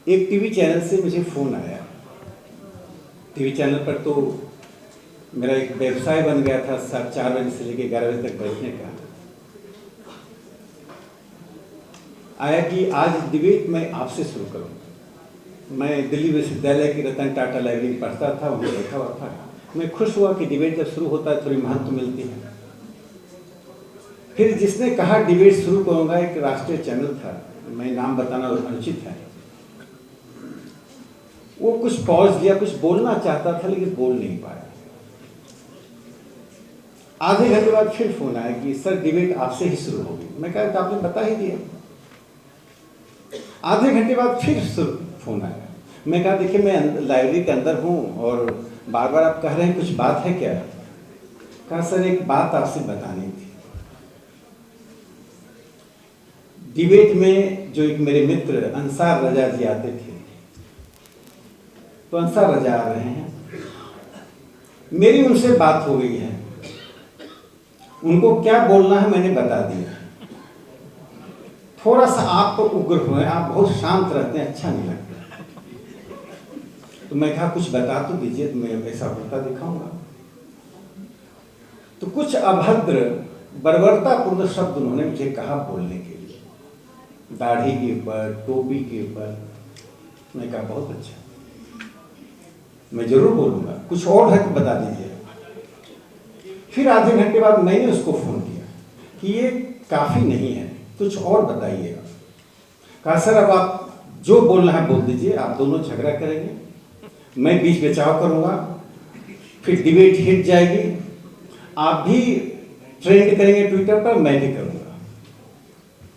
एक TV channel से मुझे फ़ोन आया। टीवी चैनल पर तो मेरा एक व्यवसाय बन गया था 4 बजे से लेकर 11 बजे तक बैठने का। आया कि आज डिबेट मैं आपसे शुरू करूँगा। मैं दिल्ली विश्वविद्यालय की रतन टाटा लाइब्रेरी में पढ़ता था, वहीं बैठा हुआ था। मैं खुश हुआ कि डिबेट जब शुरू होता है थोड़ी महत्व मिलती है। फिर जिसने कहा डिबेट शुरू करूँगा, एक राष्ट्रीय चैनल था, मैं नाम बताना अनुचित है, वो कुछ पॉज दिया, कुछ बोलना चाहता था लेकिन बोल नहीं पाया। आधे घंटे बाद फिर फोन आया कि सर डिबेट आपसे ही शुरू होगी। मैं कहा तो आपने बता ही दिया। आधे घंटे बाद फिर फोन आया। मैं कहा देखिए मैं लाइब्रेरी के अंदर हूँ और बार बार आप कह रहे हैं कुछ बात है क्या? कहा सर एक बात आपसे बतानी थी। डिबेट में जो एक मेरे मित्र अंसार रजा जी आते थे, तो अंसार रजा आ रहे हैं, मेरी उनसे बात हो गई है, उनको क्या बोलना है मैंने बता दिया। थोड़ा सा आप उग्र हुए, आप बहुत शांत रहते हैं, अच्छा नहीं लगता। तो मैं कहा कुछ बता तो दीजिए, तो मैं ऐसा होता दिखाऊंगा। तो कुछ अभद्र बर्बरतापूर्ण शब्द उन्होंने मुझे कहा बोलने के लिए, दाढ़ी के ऊपर, टोपी के ऊपर। मैं कहा बहुत अच्छा, मैं जरूर बोलूँगा, कुछ और है तो बता दीजिए। फिर आधे घंटे बाद मैंने उसको फ़ोन किया कि ये काफ़ी नहीं है, कुछ और बताइएगा। कहा सर अब आप जो बोलना है बोल दीजिए, आप दोनों झगड़ा करेंगे, मैं बीच बचाव करूँगा, फिर डिबेट हिट जाएगी, आप भी ट्रेंड करेंगे ट्विटर पर, मैं भी करूँगा।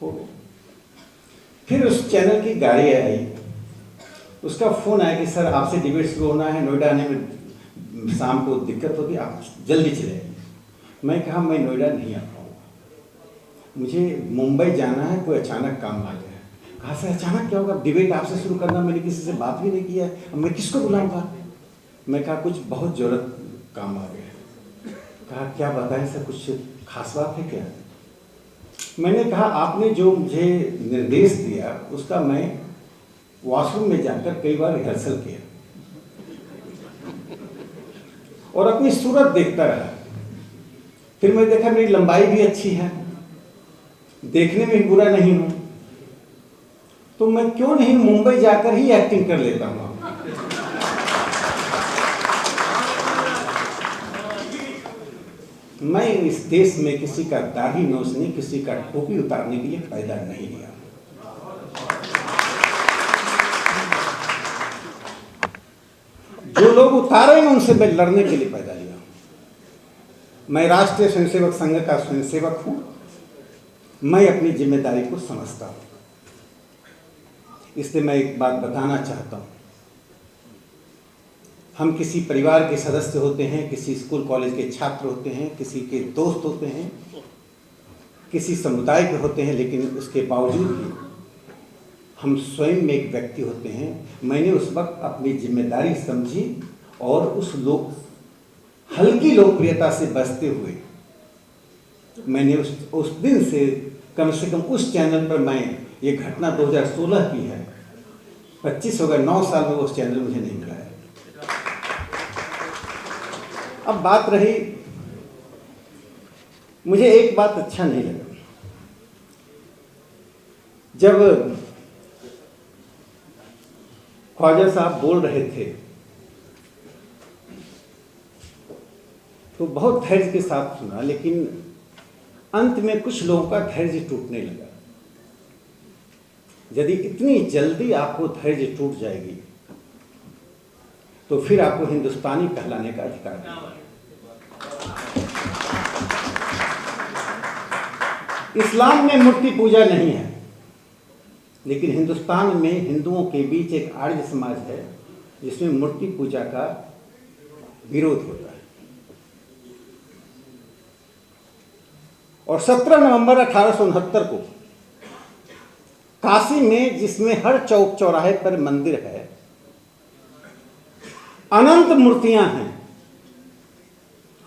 हो गया। फिर उस चैनल की गाड़ी आई, उसका फ़ोन आया कि सर आपसे डिबेट शुरू होना है, नोएडा आने में शाम को दिक्कत होगी, आप जल्दी चले आइए। मैं कहा मैं नोएडा नहीं आ पाऊँगा, मुझे मुंबई जाना है, कोई अचानक काम आ गया। कहा सर अचानक क्या होगा, डिबेट आपसे शुरू करना, मैंने किसी से बात भी नहीं किया है, अब मैं किसको बुलाऊँगा? मैं कहा कुछ बहुत ज़रूरत काम आ गया। कहा क्या बताएं सर, कुछ खास बात है क्या? मैंने कहा आपने जो मुझे निर्देश दिया उसका मैं वॉशरूम में जाकर कई बार रिहर्सल किया और अपनी सूरत देखता रहा। फिर मैं देखा मेरी लंबाई भी अच्छी है, देखने में भी बुरा नहीं हूं, तो मैं क्यों नहीं मुंबई जाकर ही एक्टिंग कर लेता हूं। मैं इस देश में किसी का दाढ़ी नोचने, किसी का टोपी उतारने के लिए पैदा नहीं लिया। जो लोग उतारेंगे उनसे मैं लड़ने के लिए पैदा लिया। मैं राष्ट्रीय स्वयंसेवक संघ का स्वयंसेवक हूं, मैं अपनी जिम्मेदारी को समझता हूं। इसलिए मैं एक बात बताना चाहता हूं, हम किसी परिवार के सदस्य होते हैं, किसी स्कूल कॉलेज के छात्र होते हैं, किसी के दोस्त होते हैं, किसी समुदाय के होते हैं, लेकिन उसके बावजूद भी हम स्वयं में एक व्यक्ति होते हैं। मैंने उस वक्त अपनी जिम्मेदारी समझी और उस हल्की लोकप्रियता से बचते हुए मैंने उस दिन से कम उस चैनल पर मैं ये घटना 2016 की है, 25 हो गए, 9 साल में उस चैनल मुझे नहीं मिला है। अब बात रही, मुझे एक बात अच्छा नहीं लगा, जब ख्वाजा साहब बोल रहे थे तो बहुत धैर्य के साथ सुना, लेकिन अंत में कुछ लोगों का धैर्य टूटने लगा। यदि इतनी जल्दी आपको धैर्य टूट जाएगी तो फिर आपको हिंदुस्तानी कहलाने का अधिकार नहीं। इस्लाम में मूर्ति पूजा नहीं है, लेकिन हिंदुस्तान में हिंदुओं के बीच एक आर्य समाज है जिसमें मूर्ति पूजा का विरोध होता है। और 17 नवंबर 1869 को काशी में, जिसमें हर चौक चौराहे पर मंदिर है, अनंत मूर्तियां हैं,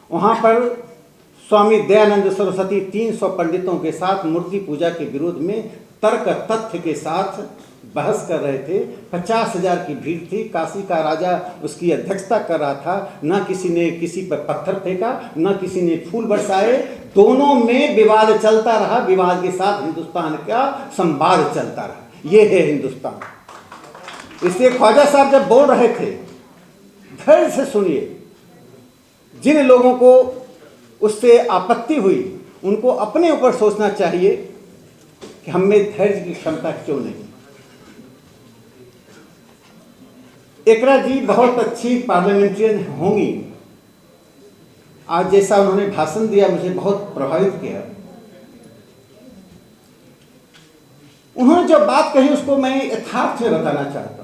वहां पर स्वामी दयानंद सरस्वती 300 पंडितों के साथ मूर्ति पूजा के विरोध में तर्क तथ्य के साथ बहस कर रहे थे। 50,000 की भीड़ थी। काशी का राजा उसकी अध्यक्षता कर रहा था। ना किसी ने किसी पर पत्थर फेंका, ना किसी ने फूल बरसाए। दोनों में विवाद चलता रहा। विवाद के साथ हिंदुस्तान का संवाद चलता रहा। ये है हिंदुस्तान। इसलिए ख्वाजा साहब जब बोल रहे थे, धैर्य से सुनिए। जिन लोगों को उससे आपत्ति हुई उनको अपने ऊपर सोचना चाहिए कि हम में धैर्य की क्षमता क्यों नहीं। एकरा जी बहुत अच्छी पार्लियामेंट्रियन होंगी। आज जैसा उन्होंने भाषण दिया मुझे बहुत प्रभावित किया। उन्होंने जो बात कही उसको मैं यथार्थ में बताना चाहता हूं।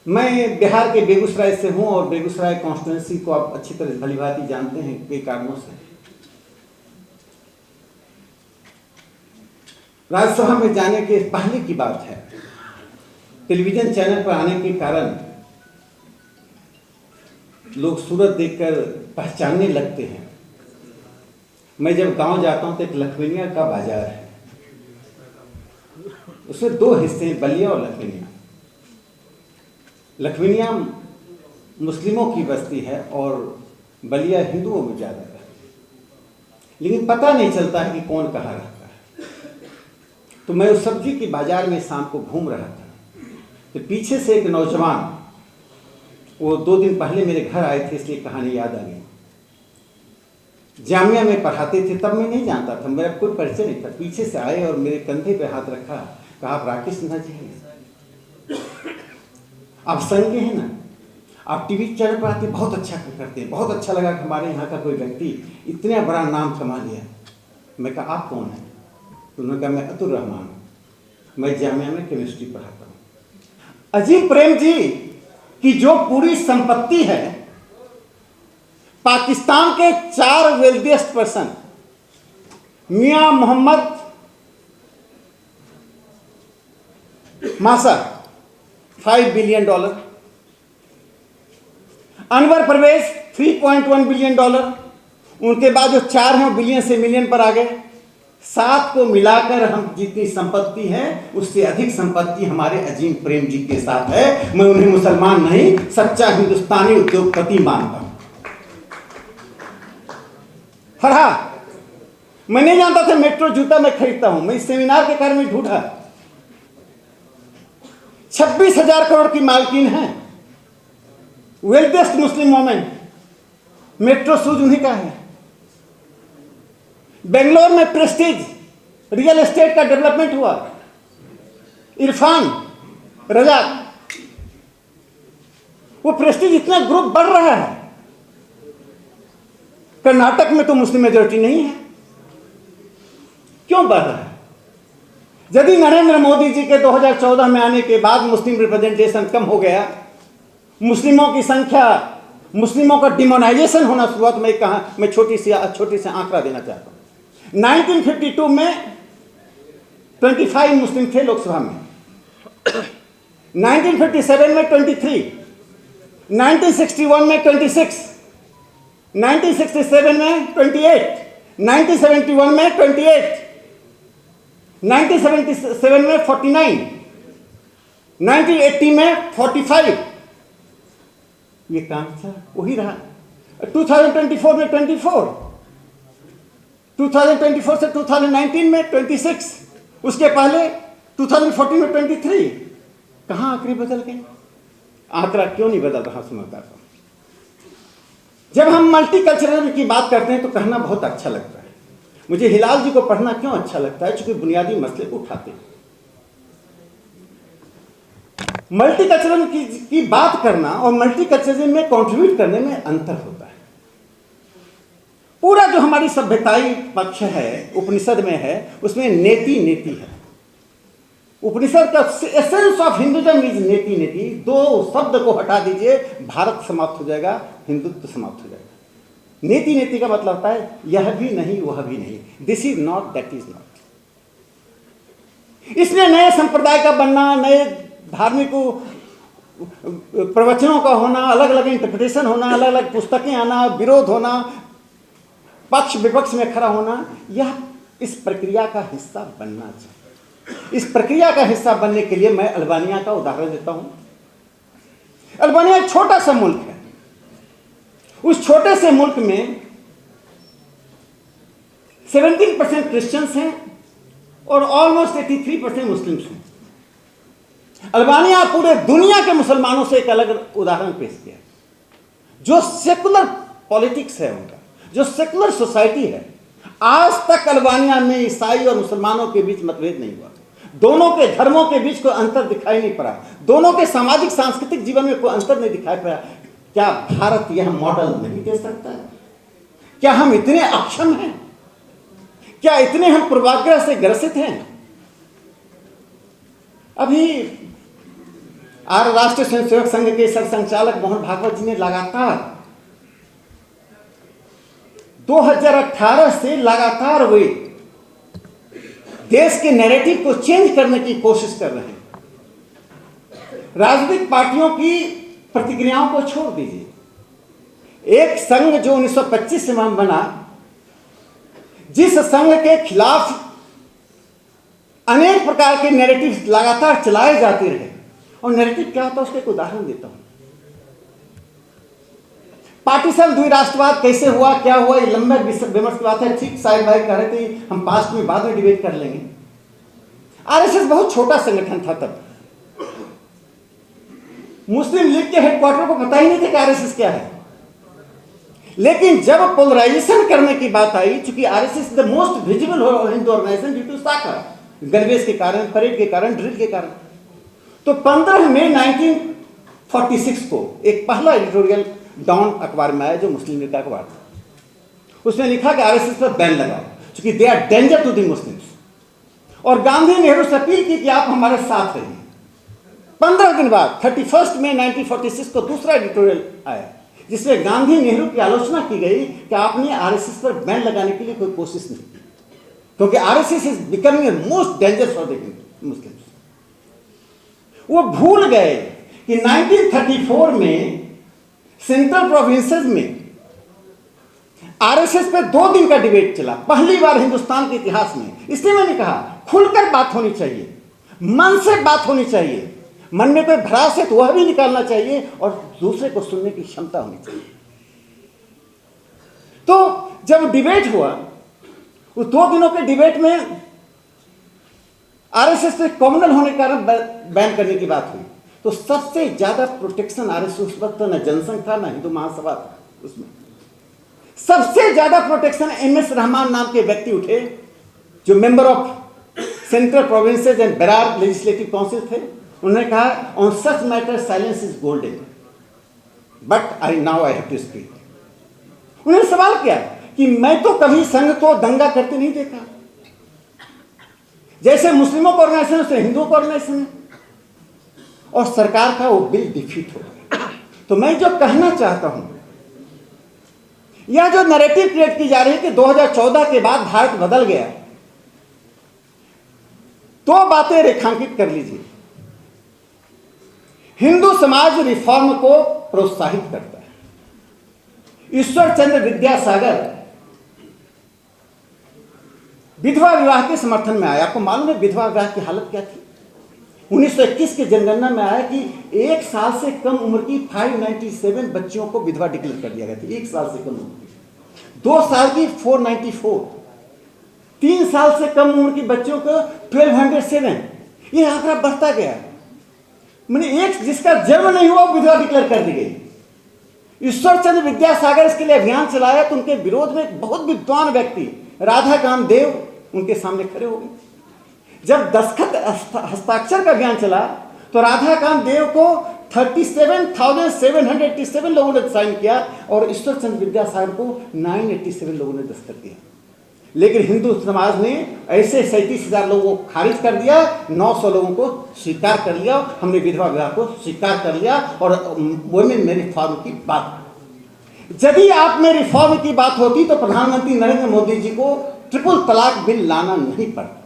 मैं बिहार के बेगूसराय से हूं और बेगूसराय कॉन्स्टिट्यूंसी को आप अच्छी तरह भलीभांति जानते हैं कई कारणों से। राज्यसभा में जाने के पहले की बात है। टेलीविजन चैनल पर आने के कारण लोग सूरत देखकर पहचानने लगते हैं। मैं जब गांव जाता हूं तो एक लखमीनिया का बाजार है। उसमें दो हिस्से हैं, बलिया और लखमीनिया। लखमीनिया मुस्लिमों की बस्ती है और बलिया हिंदुओं में ज़्यादा है, लेकिन पता नहीं चलता है कि कौन कहाँ रहता है। तो मैं उस सब्जी की बाजार में शाम को घूम रहा था, तो पीछे से एक नौजवान, वो 2 दिन पहले मेरे घर आए थे इसलिए कहानी याद आ गई। जामिया में पढ़ाते थे, तब मैं नहीं जानता था, मेरा कोई परिचय नहीं था। पीछे से आए और मेरे कंधे पे हाथ रखा, कहा आप राकेश सिन्हा जी हैं, आप संघ के हैं ना, आप टीवी चैनल पर आते, बहुत अच्छा करते हैं। बहुत अच्छा लगा कि हमारे यहाँ का कोई व्यक्ति इतना बड़ा नाम कमा लिया। मैं कहा आप कौन हैं? तो उन्होंने कहा मैं अतुल रहमान हूँ, मैं जामिया में केमिस्ट्री पढ़ाता हूँ। अजीम प्रेम जी की जो पूरी संपत्ति है, पाकिस्तान के 4 वेल्दिएस्ट पर्सन, मियां मोहम्मद मासा $5 बिलियन, अनवर परवेज $3.1 बिलियन, उनके बाद जो 4 हैं बिलियन से मिलियन पर आ गए। 7 को मिलाकर हम जितनी संपत्ति है उससे अधिक संपत्ति हमारे अजीम प्रेम जी के साथ है। मैं उन्हें मुसलमान नहीं, सच्चा हिंदुस्तानी उद्योगपति मानता हूं। फरहा, मैं नहीं जानता था मेट्रो जूता मैं खरीदता हूं। मैं इस सेमिनार के कारण में ढूंढा। 26,000 करोड़ की मालकिन है, वेल्थिएस्ट मुस्लिम वोमेन। मेट्रो शूज उन्हीं का है। बेंगलोर में प्रेस्टीज रियल एस्टेट का डेवलपमेंट हुआ। इरफान रजाक, वो प्रेस्टीज इतना ग्रुप बढ़ रहा है। कर्नाटक में तो मुस्लिम मेजोरिटी नहीं है, क्यों बढ़ रहा है? यदि नरेंद्र मोदी जी के 2014 में आने के बाद मुस्लिम रिप्रेजेंटेशन कम हो गया, मुस्लिमों की संख्या, मुस्लिमों का डिमोनाइजेशन होना शुरुआत, मैं छोटी सी आंकड़ा देना चाहता हूं। 1952 में 25 मुस्लिम थे लोकसभा में, 1957 में 23, 1961 में 26, 1967 में 28, 1971 में 28, 1977 में 49, 1980 में 45। ये काम था, वही रहा। 2024 में 24, 2024 से 2019 में 26, उसके पहले 2014 में 23। कहाँ आंकड़े बदल गए? आंकड़ा क्यों नहीं बदल रहा समझता हूं। जब हम मल्टीकल्चरल की बात करते हैं तो कहना बहुत अच्छा लगता है। मुझे हिलाल जी को पढ़ना क्यों अच्छा लगता है? क्योंकि बुनियादी मसले को उठाते हैं। मल्टीकल्चरल की बात करना और मल्टीकल्चरलिज्म में कंट्रीब्यूट करने में अंतर होता है। पूरा जो हमारी सभ्यताई पक्ष है उपनिषद में है, उसमें नेति नेति है। उपनिषद का एसेंस ऑफ हिंदुइज्म इज नेति नेति। 2 शब्द को हटा दीजिए, भारत समाप्त हो जाएगा, हिंदुत्व समाप्त हो जाएगा। नेति नेति का मतलब होता है यह भी नहीं वह भी नहीं, this is not that is not. इसलिए नए संप्रदाय का बनना, नए धार्मिक प्रवचनों का होना, अलग अलग इंटरप्रिटेशन होना, अलग अलग पुस्तकें आना, विरोध होना, पक्ष विपक्ष में खड़ा होना, यह इस प्रक्रिया का हिस्सा बनना चाहिए। इस प्रक्रिया का हिस्सा बनने के लिए मैं अल्बानिया का उदाहरण देता हूं। अल्बानिया एक छोटा सा मुल्क है। उस छोटे से मुल्क में 17% क्रिश्चियंस हैं और ऑलमोस्ट 83% मुस्लिम्स हैं। अल्बानिया पूरे दुनिया के मुसलमानों से एक अलग उदाहरण पेश किया। जो सेकुलर पॉलिटिक्स है उनका, जो सेकुलर सोसाइटी है, आज तक अल्बानिया में ईसाई और मुसलमानों के बीच मतभेद नहीं हुआ। दोनों के धर्मों के बीच कोई अंतर दिखाई नहीं पड़ा। दोनों के सामाजिक सांस्कृतिक जीवन में कोई अंतर नहीं दिखाई पड़ा। क्या भारत यह मॉडल नहीं दे सकता है? क्या हम इतने अक्षम हैं? क्या इतने हम पूर्वाग्रह से ग्रसित हैं? अभी राष्ट्रीय स्वयंसेवक संघ के सरसंघचालक मोहन भागवत जी ने लगातार 2018 से लगातार वे देश के नैरेटिव को चेंज करने की कोशिश कर रहे हैं। राजनीतिक पार्टियों की प्रतिक्रियाओं को छोड़ दीजिए। एक संघ जो 1925 से बना, जिस संघ के खिलाफ अनेक प्रकार के नैरेटिव लगातार चलाए जाते रहे, और नैरेटिव क्या होता है उसका एक उदाहरण देता हूं। पार्टीशन द्विराष्ट्रवाद कैसे हुआ, क्या हुआ, ये लंबे विमर्श की बात है। ठीक साहिब भाई कह रहे थे हम पास्ट में बाद में डिबेट कर लेंगे। आरएसएस बहुत छोटा संगठन था तब। मुस्लिम लीग के हेडक्वार्टर को पता ही नहीं था कि आरएसएस क्या है। लेकिन जब पोलराइजेशन करने की बात आई, चूंकि RSS the most visible Hindu organization due to shakha, गणवेश के कारण, परेड के कारण, ड्रिल के कारण, तो 15 मई 1946 को एक पहला एडिटोरियल डॉन अखबार में आया, जो मुस्लिम लीग का अखबार था। उसने लिखा कि आरएसएस पर बैन लगाओ, क्योंकि they are danger to the Muslims. और गांधी नेहरू से अपील की कि आप हमारे साथ रहिए। 15 दिन बाद 31 मई 1946 को दूसरा एडिटोरियल आया, जिसमें गांधी नेहरू की आलोचना की गई कि आपने आरएसएस पर बैन लगाने के लिए कोई कोशिश नहीं की, क्योंकि RSS is becoming most danger for the Muslims. वो भूल गए कि 1934 में सेंट्रल प्रोविंसेस में आरएसएस पे 2 दिन का डिबेट चला, पहली बार हिंदुस्तान के इतिहास में। इसलिए मैंने कहा खुलकर बात होनी चाहिए, मन से बात होनी चाहिए, मन में कोई भ्रास है तो वह भी निकालना चाहिए, और दूसरे को सुनने की क्षमता होनी चाहिए। तो जब डिबेट हुआ, उस 2 दिनों के डिबेट में आरएसएस पे कॉमनल होने के कारण बैन करने की बात हुई, तो सबसे ज्यादा प्रोटेक्शन आरएसएस उस वक्त ना जनसंघ था ना हिंदू महासभा था। उसमें सबसे ज्यादा प्रोटेक्शन एमएस रहमान नाम के व्यक्ति उठे, जो member of Central Provinces and Berar Legislative Council थे। उन्होंने कहा on such matter silence is golden, but now I have to speak. उन्होंने सवाल किया कि मैं तो कभी संघ को दंगा करते नहीं देखा, जैसे मुस्लिमों का ऑर्गेनाइजेशन वैसे हिंदुओं का ऑर्गेनाइजेशन है, और सरकार का वो बिल डिफीट हो गया। तो मैं जो कहना चाहता हूं, यह जो नैरेटिव क्रिएट की जा रही है कि 2014 के बाद भारत बदल गया, 2 बातें रेखांकित कर लीजिए। हिंदू समाज रिफॉर्म को प्रोत्साहित करता है। ईश्वर चंद्र विद्यासागर विधवा विवाह के समर्थन में आया। आपको मालूम है विधवा विवाह की हालत क्या थी? 1921 के जनगणना में आया कि 1 साल से कम उम्र की 597 बच्चियों को विधवा डिक्लेयर कर दिया गया था। 1 साल से कम उम्र की 2 साल की 494, 3 साल से कम उम्र की बच्चियों को 1207। ये आंकड़ा बढ़ता गया। मैंने एक जिसका जन्म नहीं हुआ विधवा डिक्लेयर कर दी गई। ईश्वर चंद्र विद्यासागर इसके लिए अभियान चलाया, तो उनके विरोध में एक बहुत विद्वान व्यक्ति राधाकांत देव उनके सामने खड़े हो गए। जब दस्तखत हस्ताक्षर का अभियान चला, तो राधाकांत देव को 37,787 लोगों ने साइन किया, और ईश्वर चंद्र विद्यासागर को 987 लोगों ने दस्तखत दिया। लेकिन हिंदू समाज ने ऐसे 37,000 लोगों को खारिज कर दिया, 900 लोगों को स्वीकार कर लिया। हमने विधवा विवाह को स्वीकार कर लिया, और वुमेन में रिफॉर्म की बात। यदि आप में रिफॉर्म की बात होती तो प्रधानमंत्री नरेंद्र मोदी जी को ट्रिपल तलाक बिल लाना नहीं पड़ता।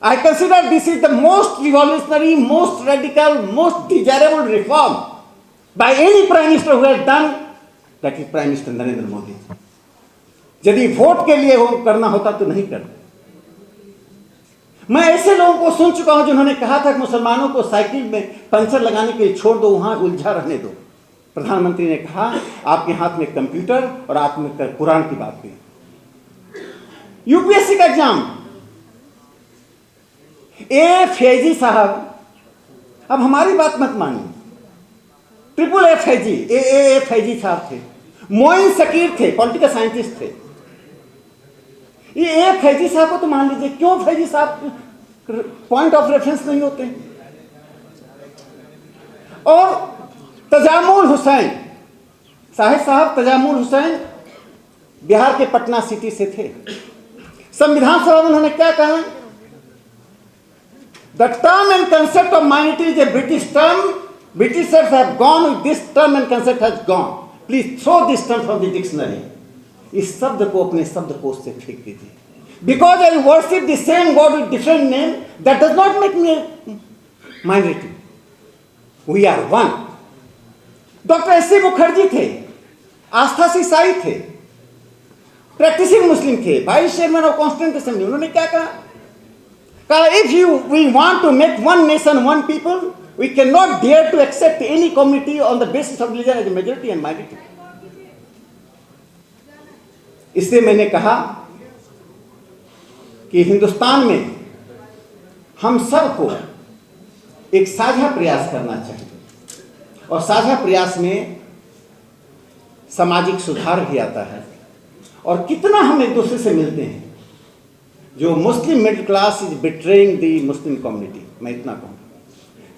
I consider this is the most revolutionary, most radical, most desirable reform by any Prime Minister who has done, that is Prime Minister Narendra Modi. यदि वोट के लिए वो करना होता तो नहीं करते। मैं ऐसे लोगों को सुन चुका हूं जिन्होंने कहा था कि मुसलमानों को साइकिल में पंचर लगाने के लिए छोड़ दो, वहां उलझा रहने दो। प्रधानमंत्री ने कहा आपके हाथ में कंप्यूटर और आप में कुरान की बात हुई। यूपीएससी का एग्जाम, ए फैजी साहब, अब हमारी बात मत मानिए, ट्रिपल ए फैजी, ए फैजी साहब थे, मोइन शकीर थे, पॉलिटिकल साइंटिस्ट थे। ये ए फैजी साहब को तो मान लीजिए, क्यों फैजी साहब पॉइंट ऑफ रेफरेंस नहीं होते? और तजामुल हुसैन साहब तजामुल हुसैन बिहार के पटना सिटी से थे। संविधान सभा में उन्होंने क्या कहा? The term and concept of minority is a British term, Britishers have gone with this term and concept has gone, please throw this term from the dictionary. इस शब्द को अपने शब्दकोश से फेंक दीजिए। Because I worship the same God with different name, that does not make me minority, we are one. Doctor S C. Mukherjee थे, आस्था से ईसाई थे, प्रैक्टिसिंग मुस्लिम थे, vice chairman of Constituent Assembly. उन्होंने क्या कहा? If we want to make one nation one people, we can not dare to accept any community on the basis of religion as a majority and minority. इसलिए मैंने कहा कि हिंदुस्तान में हम सबको एक साझा प्रयास करना चाहिए, और साझा प्रयास में सामाजिक सुधार भी आता है। और कितना हम एक दूसरे से मिलते हैं। जो Muslim middle class is betraying the Muslim community, मैं इतना कहूँ,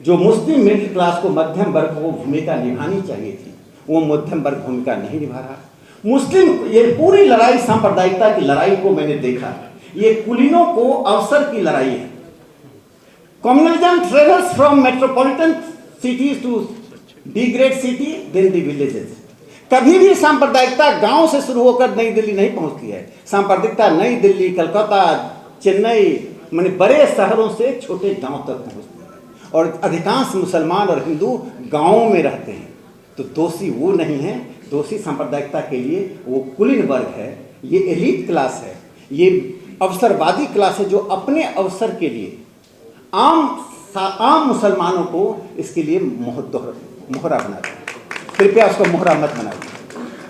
जो मुस्लिम मिडिल क्लास को मध्यम वर्ग को भूमिका निभानी चाहिए थी, वो मध्यम वर्ग भूमिका नहीं निभा रहा। मुस्लिम, ये पूरी लड़ाई सांप्रदायिकता की लड़ाई को मैंने देखा, ये कुलीनों को अवसर की लड़ाई है। Communalism travels from metropolitan cities to the great city then the villages. कभी भी सांप्रदायिकता गांव से शुरू होकर नई दिल्ली नहीं पहुंचती है। सांप्रदायिकता नई दिल्ली, कलकत्ता, चेन्नई, माने बड़े शहरों से छोटे गांव तक पहुंचती है। और अधिकांश मुसलमान और हिंदू गांवों में रहते हैं। तो दोषी वो नहीं है, दोषी सांप्रदायिकता के लिए वो कुलीन वर्ग है, ये एलीट क्लास है, ये अवसरवादी क्लास है, जो अपने अवसर के लिए आम मुसलमानों को इसके लिए मोहरा बनाते हैं। कृपया उसको मोहरा मत बनाइए।